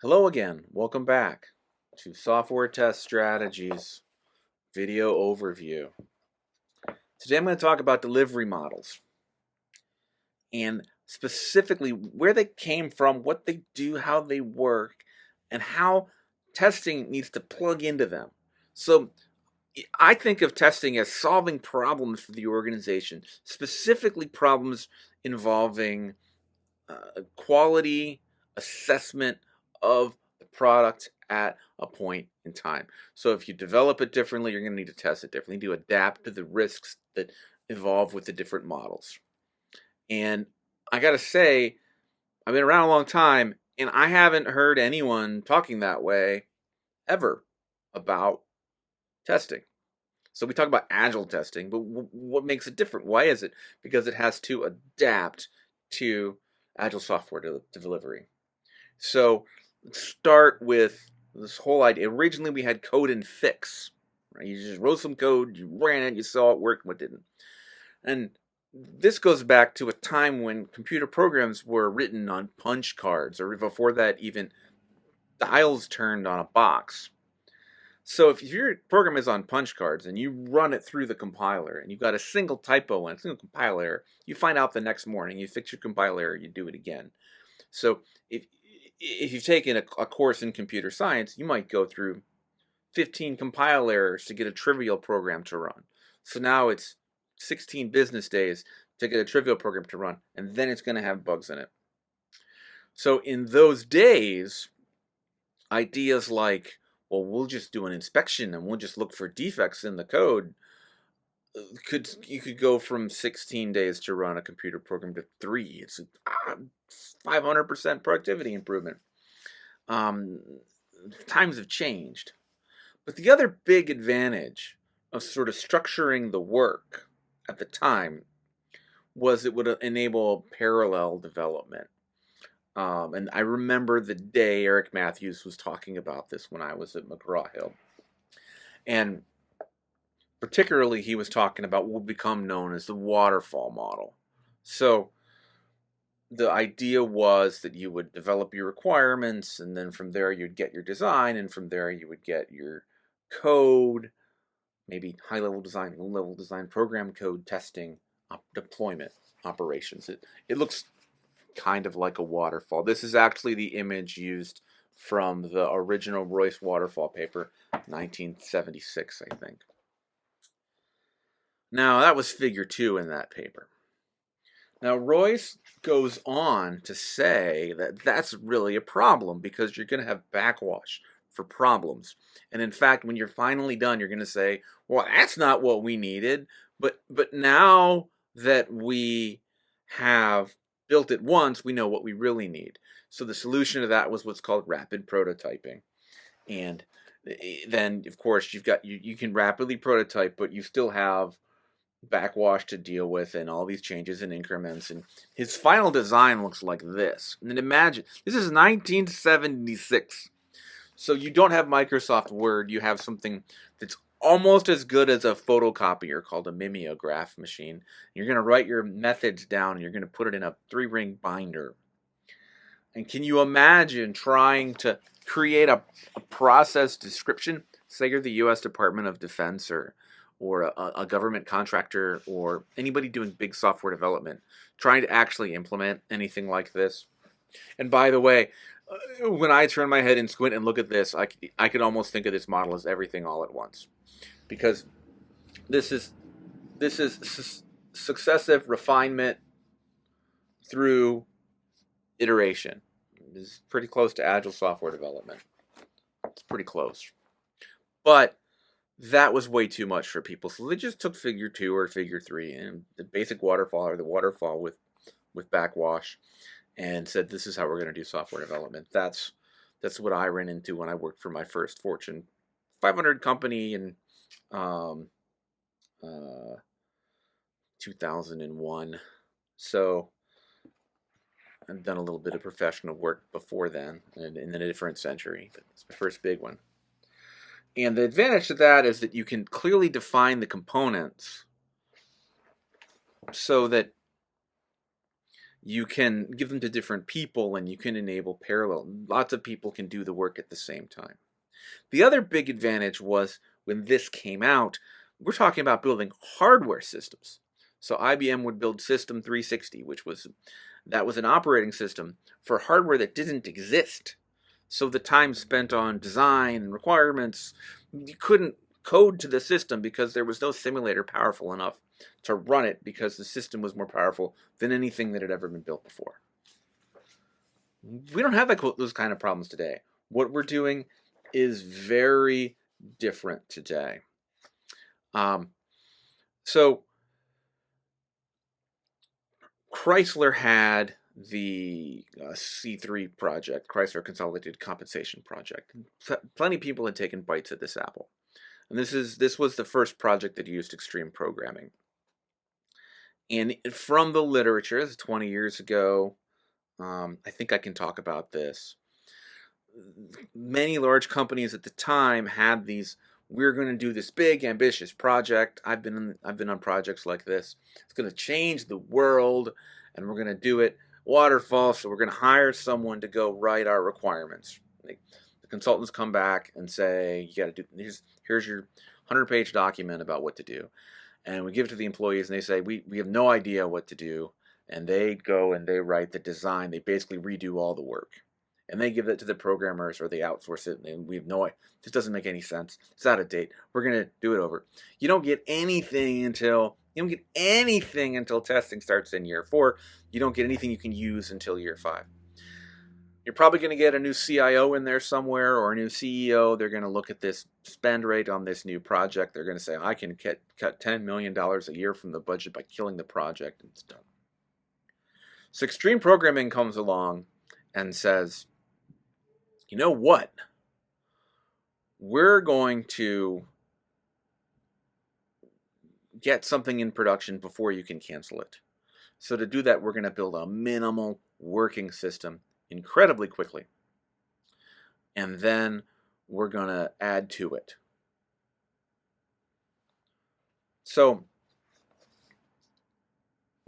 Hello again. Welcome back to Software Test Strategies video overview. Today I'm going to talk about delivery models and specifically where they came from, what they do, how they work, and how testing needs to plug into them. So I think of testing as solving problems for the organization, specifically problems involving quality assessment of the product at a point in time. So if you develop it differently, you're going to need to test it differently to adapt to the risks that evolve with the different models. And I got to say, I've been around a long time and I haven't heard anyone talking that way ever about testing. So we talk about agile testing, but what makes it different? Why is it? Because it has to adapt to agile software delivery. So let's start with this whole idea. Originally, we had code and fix. Right? You just wrote some code, you ran it, you saw it worked, what didn't. And this goes back to a time when computer programs were written on punch cards, or before that, even dials turned on a box. So if your program is on punch cards and you run it through the compiler and you've got a single typo and a single compile error, you find out the next morning, you fix your compile error, you do it again. So if you've taken a course in computer science, you might go through 15 compile errors to get a trivial program to run. So now it's 16 business days to get a trivial program to run, and then it's going to have bugs in it. So in those days, ideas like, well, we'll just do an inspection and we'll just look for defects in the code, you could go from 16 days to run a computer program to 3. It's 500% productivity improvement. Times have changed. But the other big advantage of sort of structuring the work at the time was it would enable parallel development. And I remember the day Eric Matthews was talking about this when I was at McGraw-Hill. And particularly, he was talking about what would become known as the waterfall model. So the idea was that you would develop your requirements, and then from there you'd get your design, and from there you would get your code, maybe high-level design, low-level design, program code testing, deployment, operations. It looks kind of like a waterfall. This is actually the image used from the original Royce waterfall paper, 1976, I think. Now, that was figure 2 in that paper. Now, Royce goes on to say that that's really a problem because you're going to have backwash for problems. And in fact, when you're finally done, you're going to say, well, that's not what we needed. But now that we have built it once, we know what we really need. So the solution to that was what's called rapid prototyping. And then, of course, you can rapidly prototype, but you still have backwash to deal with and all these changes in increments. And his final design looks like this. And then imagine, this is 1976. So you don't have Microsoft Word. You have something that's almost as good as a photocopier called a mimeograph machine. You're going to write your methods down and you're going to put it in a 3-ring binder. And can you imagine trying to create a process description? Say you're the U.S. Department of Defense or a government contractor or anybody doing big software development, trying to actually implement anything like this. And by the way, when I turn my head and squint and look at this, I could almost think of this model as everything all at once, because this is successive refinement through iteration. This is pretty close to agile software development. It's pretty close, but that was way too much for people, so they just took figure 2 or figure 3 and the basic waterfall or the waterfall with backwash and said, this is how we're going to do software development. That's what I ran into when I worked for my first Fortune 500 company in 2001. So I've done a little bit of professional work before then, and in a different century, but it's my first big one. And the advantage to that is that you can clearly define the components so that You can give them to different people, and you can enable parallel. Lots of people can do the work at the same time. The other big advantage was when this came out, we're talking about building hardware systems. So IBM would build System 360, which was an operating system for hardware that didn't exist. So the time spent on design and requirements, you couldn't code to the system because there was no simulator powerful enough to run it, because the system was more powerful than anything that had ever been built before. We don't have those kind of problems today. What we're doing is very different today. So Chrysler had the C3 project, Chrysler Consolidated Compensation Project. Plenty of people had taken bites at this apple. And this was the first project that used extreme programming. And from the literature, this is 20 years ago, I think I can talk about this. Many large companies at the time had these, we're going to do this big, ambitious project. I've been on projects like this. It's going to change the world, and we're going to do it waterfall, so we're going to hire someone to go write our requirements. The consultants come back and say, you got to do, here's your 100-page document about what to do. And we give it to the employees, and they say, we have no idea what to do. And they go and they write the design. They basically redo all the work. And they give it to the programmers, or they outsource it, and we have no idea. This doesn't make any sense. It's out of date. We're going to do it over. You don't get anything until testing starts in year 4. You don't get anything you can use until year 5. You're probably going to get a new CIO in there somewhere, or a new CEO. They're going to look at this spend rate on this new project. They're going to say, I can cut $10 million a year from the budget by killing the project, and it's done. So extreme programming comes along and says, you know what? We're going to get something in production before you can cancel it. So to do that, we're going to build a minimal working system incredibly quickly. And then we're going to add to it. So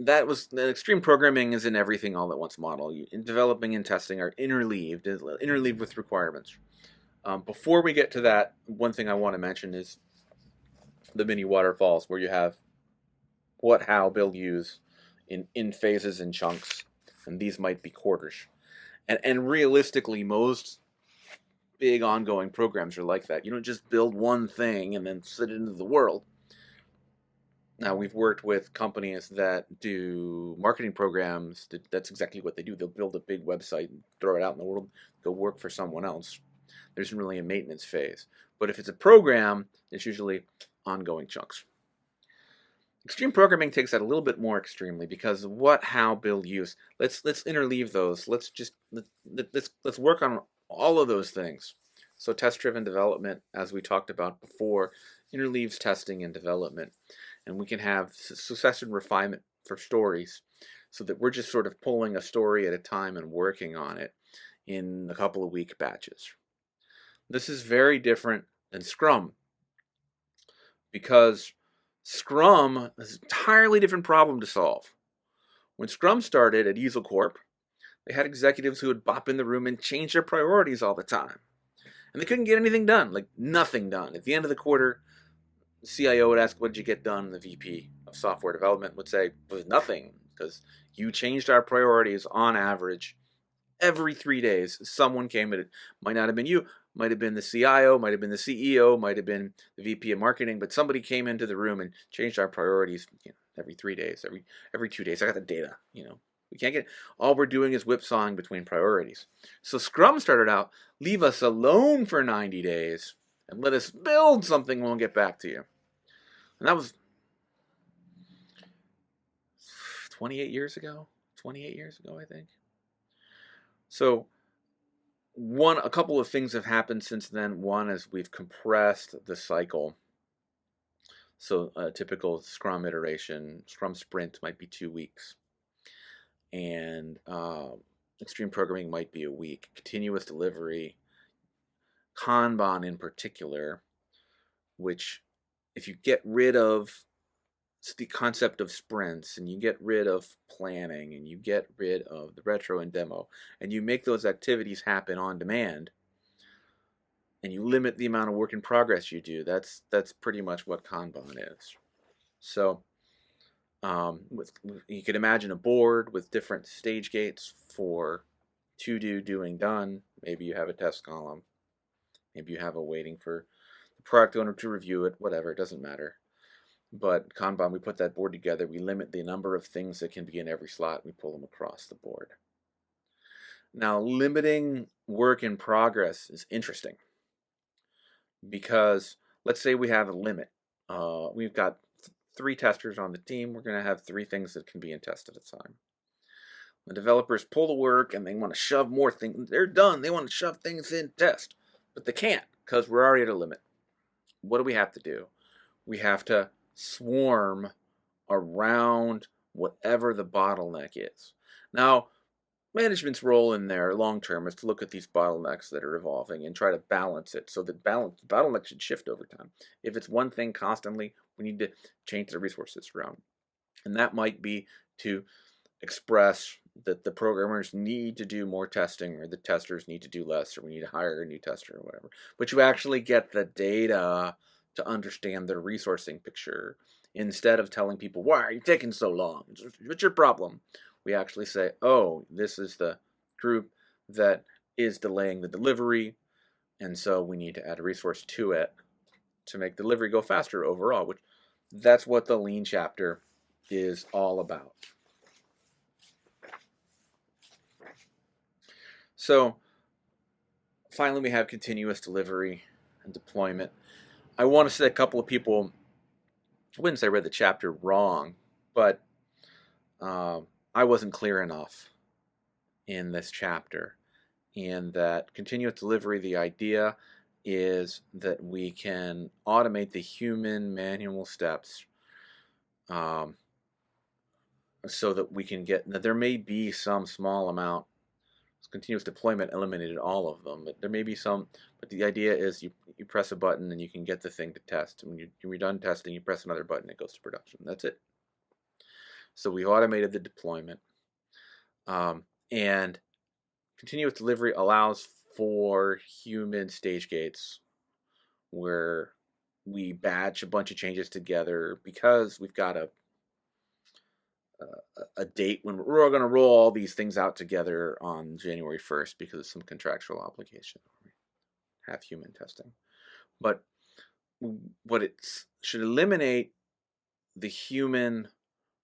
that was, the extreme programming is an everything all at once model. In developing and testing are interleaved with requirements. Before we get to that, one thing I want to mention is the mini waterfalls, where you have what, how, build, use in phases and chunks, and these might be quarters. And realistically, most big ongoing programs are like that. You don't just build one thing and then sit it into the world. Now, we've worked with companies that do marketing programs. That's exactly what they do. They'll build a big website and throw it out in the world, go work for someone else. There isn't really a maintenance phase. But if it's a program, it's usually ongoing chunks. Extreme programming takes that a little bit more extremely, because what, how, build, use. Let's interleave those. Let's work on all of those things. So test-driven development, as we talked about before, interleaves testing and development. And we can have succession refinement for stories, so that we're just sort of pulling a story at a time and working on it in a couple of week batches. This is very different than Scrum, because Scrum is an entirely different problem to solve. When Scrum started at Easel Corp, they had executives who would bop in the room and change their priorities all the time. And they couldn't get anything done, like nothing done. At the end of the quarter, the CIO would ask, what did you get done? And the VP of software development would say, well, nothing, because you changed our priorities on average every 3 days. Someone came in. It might not have been you, might have been the CIO, might have been the CEO, might have been the VP of marketing, but somebody came into the room and changed our priorities, every 3 days, every 2 days. I got the data, We can't get, all we're doing is whipsawing between priorities. So Scrum started out, leave us alone for 90 days and let us build something, we'll get back to you. And that was 28 years ago, I think. So a couple of things have happened since then. One is we've compressed the cycle. So a typical Scrum iteration, Scrum sprint might be 2 weeks. And extreme programming might be a week. Continuous delivery, Kanban in particular, which if you get rid of it's the concept of sprints, and you get rid of planning, and you get rid of the retro and demo, and you make those activities happen on demand, and you limit the amount of work in progress you do. That's pretty much what Kanban is. So with you could imagine a board with different stage gates for to do, doing, done. Maybe you have a test column. Maybe you have a waiting for the product owner to review it. Whatever, it doesn't matter. But Kanban, we put that board together. We limit the number of things that can be in every slot. We pull them across the board. Now, limiting work in progress is interesting because let's say we have a limit. We've got 3 testers on the team. We're going to have 3 things that can be in test at a time. The developers pull the work and they want to shove more things. They're done. They want to shove things in test, but they can't because we're already at a limit. What do we have to do? We have to swarm around whatever the bottleneck is. Now, management's role in there long term is to look at these bottlenecks that are evolving and try to balance it so that bottlenecks should shift over time. If it's one thing constantly, we need to change the resources around. And that might be to express that the programmers need to do more testing, or the testers need to do less, or we need to hire a new tester or whatever. But you actually get the data to understand their resourcing picture instead of telling people, why are you taking so long? What's your problem? We actually say, oh, this is the group that is delaying the delivery, and so we need to add a resource to it to make delivery go faster overall, which that's what the lean chapter is all about. So finally, we have continuous delivery and deployment. I want to say a couple of people, I wouldn't say read the chapter wrong, but I wasn't clear enough in this chapter. In that continuous delivery, the idea is that we can automate the human manual steps so that we can get, now there may be some small amount, continuous deployment eliminated all of them, but there may be some, but the idea is you press a button and you can get the thing to test. When you're done testing, you press another button, it goes to production. That's it. So we automated the deployment. And continuous delivery allows for human stage gates where we batch a bunch of changes together because we've got a date when we're going to roll all these things out together on January 1st because of some contractual obligation. Have human testing. But what it should eliminate the human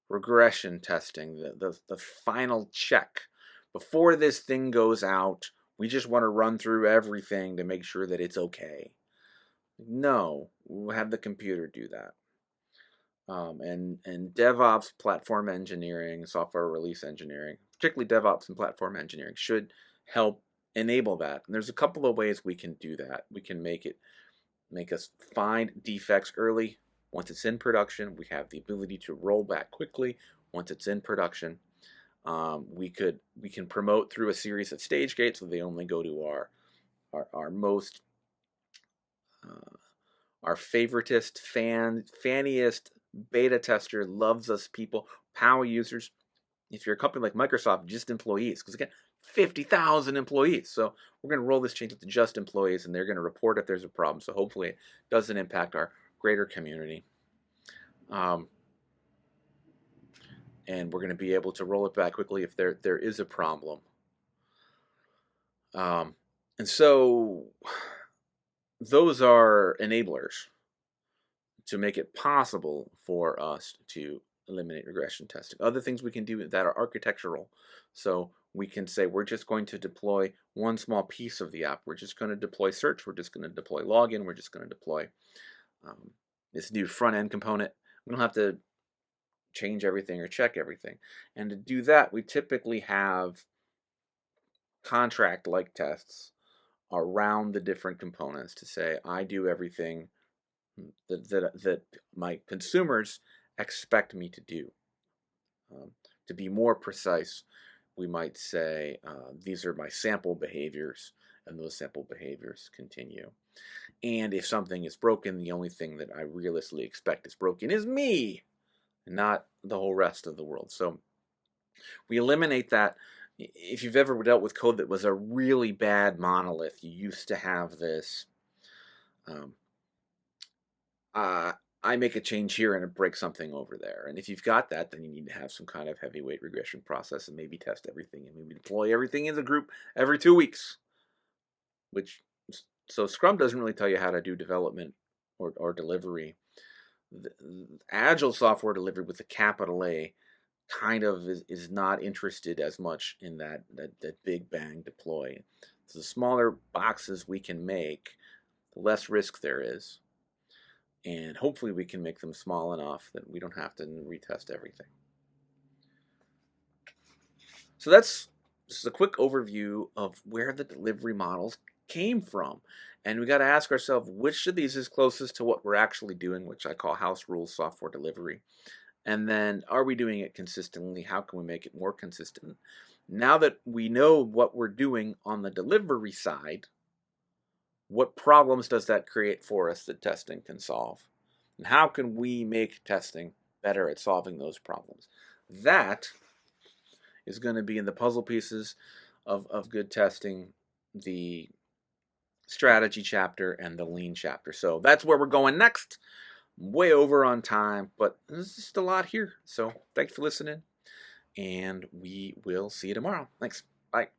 regression testing, the final check. Before this thing goes out, we just want to run through everything to make sure that it's okay. No, we'll have the computer do that. And DevOps, platform engineering, software release engineering, particularly DevOps and platform engineering, should help enable that. And there's a couple of ways we can do that. We can make us find defects early. Once it's in production, we have the ability to roll back quickly. Once it's in production, we can promote through a series of stage gates, so they only go to our most our favoritist, fanniest beta tester, loves us people, power users. If you're a company like Microsoft, just employees, because again, 50,000 employees. So we're going to roll this change to just employees, and they're going to report if there's a problem. So hopefully it doesn't impact our greater community. And we're going to be able to roll it back quickly if there is a problem. And so those are enablers to make it possible for us to eliminate regression testing. Other things we can do that are architectural. So we can say we're just going to deploy one small piece of the app. We're just going to deploy search. We're just going to deploy login. We're just going to deploy this new front end component. We don't have to change everything or check everything. And to do that, we typically have contract-like tests around the different components to say, I do everything that my consumers expect me to do. To be more precise, we might say, these are my sample behaviors, and those sample behaviors continue. And if something is broken, the only thing that I realistically expect is broken is me. and not the whole rest of the world. So we eliminate that. If you've ever dealt with code that was a really bad monolith, you used to have this, um, uh, I make a change here and it breaks something over there. And if you've got that, then you need to have some kind of heavyweight regression process and maybe test everything and maybe deploy everything in the group every 2 weeks. So Scrum doesn't really tell you how to do development or delivery. Agile software delivery with a capital A kind of is not interested as much in that big bang deploy. So the smaller boxes we can make, the less risk there is. And hopefully we can make them small enough that we don't have to retest everything. So that's just a quick overview of where the delivery models came from. And we got to ask ourselves, which of these is closest to what we're actually doing, which I call house rules software delivery. And then, are we doing it consistently? How can we make it more consistent? Now that we know what we're doing on the delivery side, what problems does that create for us that testing can solve? And how can we make testing better at solving those problems? That is going to be in the puzzle pieces of good testing, the strategy chapter, and the lean chapter. So that's where we're going next. Way over on time, but there's just a lot here. So thanks for listening, and we will see you tomorrow. Thanks. Bye.